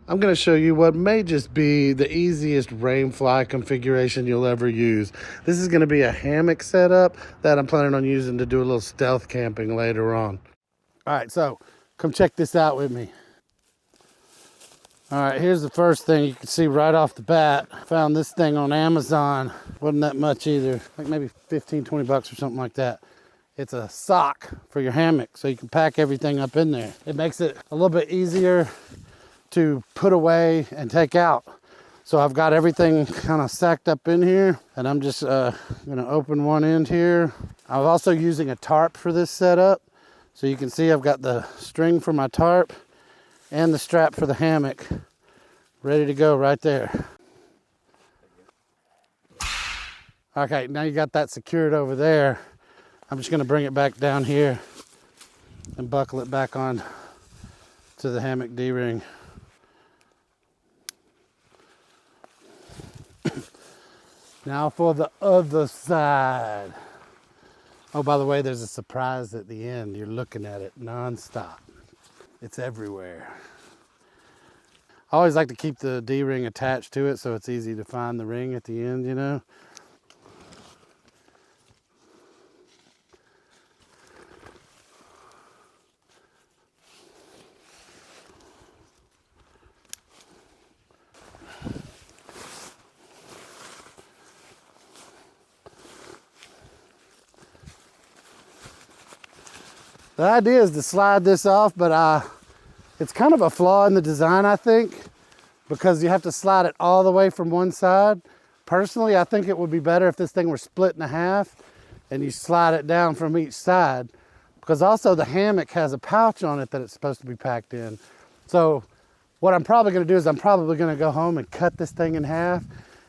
I'm going to show you what may just be the easiest Rainfly configuration you'll ever use. This is going to be a hammock setup that I'm planning on using to do a little stealth camping later on. All right, so come check this out with me. All right, here's the first thing you can see right off the bat. Found this thing on Amazon. Wasn't that much either, like maybe 15, 20 bucks or something like that. It's a sock for your hammock, so you can pack everything up in there. It makes it a little bit easier to put away and take out. So I've got everything kind of stacked up in here, and I'm just gonna open one end here. I'm also using a tarp for this setup. So you can see I've got the string for my tarp and the strap for the hammock ready to go right there. Okay, now you got that secured over there. I'm just gonna bring it back down here and buckle it back on to the hammock D-ring. Now for the other side. Oh, by the way, there's a surprise at the end. You're looking at it nonstop. It's everywhere. I always like to keep the D-ring attached to it so it's easy to find the ring at the end, you know. The idea is to slide this off, but it's kind of a flaw in the design, I think, because you have to slide it all the way from one side. Personally, I think it would be better if this thing were split in half and you slide it down from each side, because also the hammock has a pouch on it that it's supposed to be packed in. So what I'm probably gonna do is I'm probably gonna go home and cut this thing in half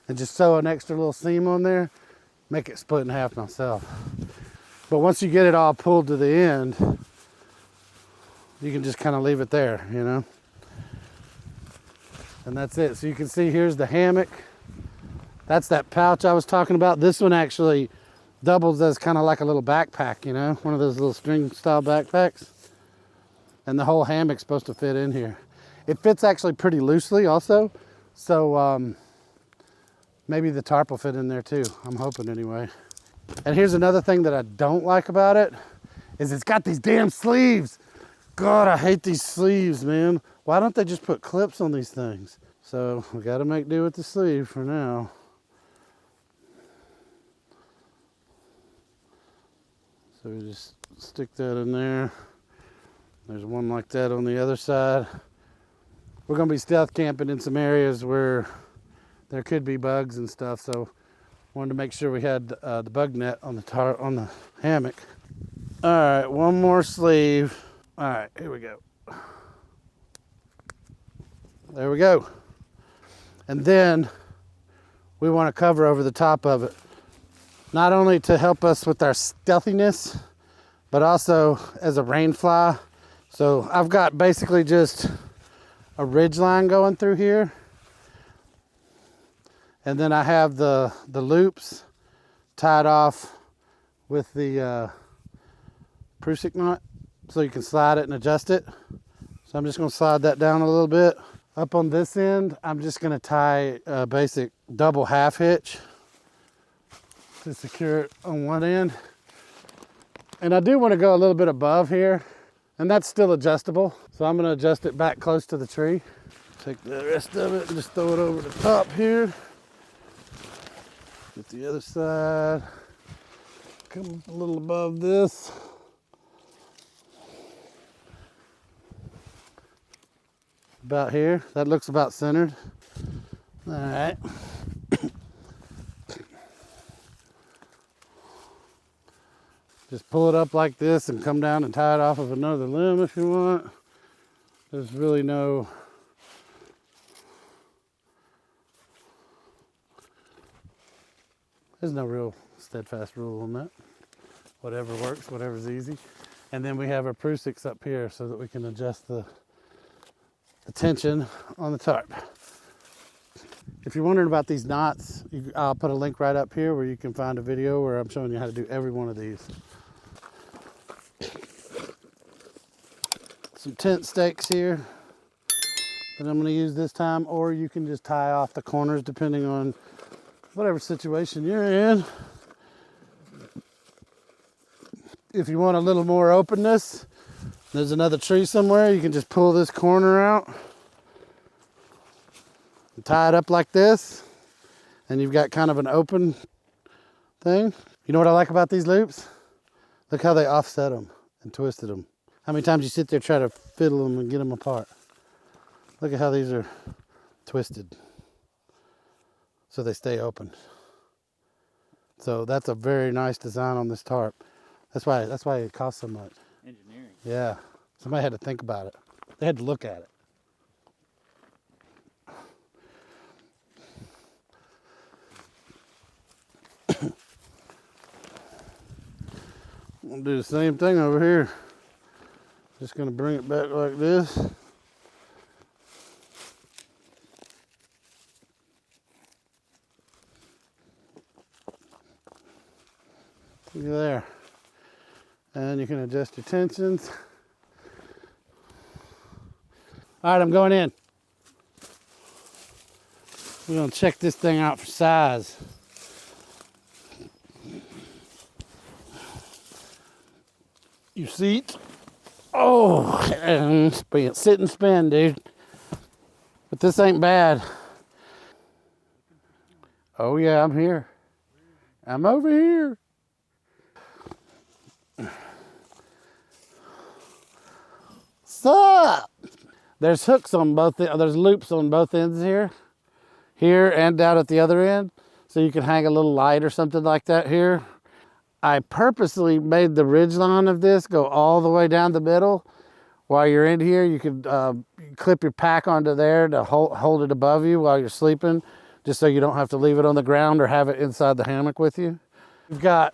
and just sew an extra little seam on there, make it split in half myself. But once you get it all pulled to the end, you can just kind of leave it there, you know? And that's it. So you can see here's the hammock. That's that pouch I was talking about. This one actually doubles as kind of like a little backpack, you know? One of those little string style backpacks. And the whole hammock's supposed to fit in here. It fits actually pretty loosely also. So maybe the tarp will fit in there too. I'm hoping anyway. And here's another thing that I don't like about it, is it's got these damn sleeves. God, I hate these sleeves, man. Why don't they just put clips on these things? So we gotta make do with the sleeve for now. So we just stick that in there. There's one like that on the other side. We're gonna be stealth camping in some areas where there could be bugs and stuff, so wanted to make sure we had the bug net on the hammock. All right, one more sleeve. All right, here we go. There we go. And then we want to cover over the top of it, not only to help us with our stealthiness, but also as a rainfly. So I've got basically just a ridge line going through here. And then I have the loops tied off with the prusik knot, so you can slide it and adjust it. So I'm just gonna slide that down a little bit. Up on this end, I'm just gonna tie a basic double half hitch to secure it on one end. And I do wanna go a little bit above here, and that's still adjustable. So I'm gonna adjust it back close to the tree. Take the rest of it and just throw it over the top here. Get the other side, come a little above this. About here, that looks about centered. All right. Just pull it up like this and come down and tie it off of another limb if you want. There's really no real steadfast rule on that. Whatever works, whatever's easy. And then we have our prusiks up here so that we can adjust the tension on the tarp. If you're wondering about these knots, I'll put a link right up here where you can find a video where I'm showing you how to do every one of these. Some tent stakes here. that I'm going to use this time, or you can just tie off the corners depending on whatever situation you're in. If you want a little more openness, there's another tree somewhere, you can just pull this corner out and tie it up like this, and you've got kind of an open thing. You know what I like about these loops? Look how they offset them and twisted them. How many times you sit there try to fiddle them and get them apart? Look at how these are twisted so they stay open. So that's a very nice design on this tarp. That's why it costs so much. Engineering. Yeah, somebody had to think about it. They had to look at it. We'll do the same thing over here. Just gonna bring it back like this. Look there. And you can adjust your tensions. All right, I'm going in. We're gonna check this thing out for size. Your seat. Oh, and sit and spin, dude. But this ain't bad. Oh yeah, I'm here. I'm over here. Sup? There's hooks on both, there's loops on both ends here and down at the other end. So you can hang a little light or something like that here. I purposely made the ridge line of this go all the way down the middle. While you're in here, you could clip your pack onto there to hold it above you while you're sleeping, just so you don't have to leave it on the ground or have it inside the hammock with you. You've got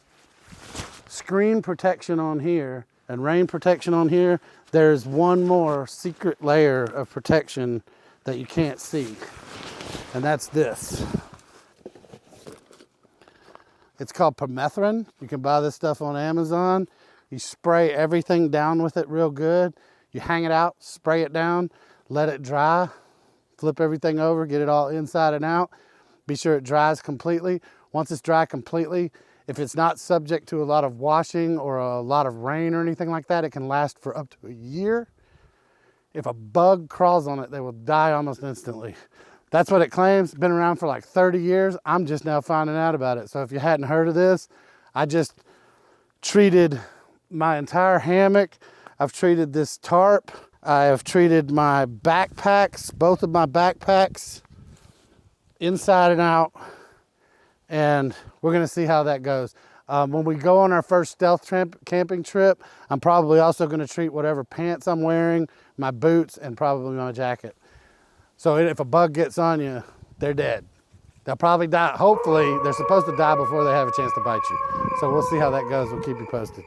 screen protection on here and rain protection on here. There's one more secret layer of protection that you can't see, and that's this. It's called permethrin. You can buy this stuff on Amazon. You spray everything down with it real good. You hang it out, spray it down, let it dry, flip everything over, get it all inside and out. Be sure it dries completely. Once it's dry completely, if it's not subject to a lot of washing or a lot of rain or anything like that, it can last for up to a year. If a bug crawls on it, they will die almost instantly. That's what it claims. It's been around for like 30 years. I'm just now finding out about it. So if you hadn't heard of this, I just treated my entire hammock. I've treated this tarp. I have treated my backpacks, both of my backpacks, inside and out. And we're gonna see how that goes. When we go on our first stealth camping trip, I'm probably also gonna treat whatever pants I'm wearing, my boots, and probably my jacket. So if a bug gets on you, they're dead. They'll probably die. Hopefully, they're supposed to die before they have a chance to bite you. So we'll see how that goes. We'll keep you posted.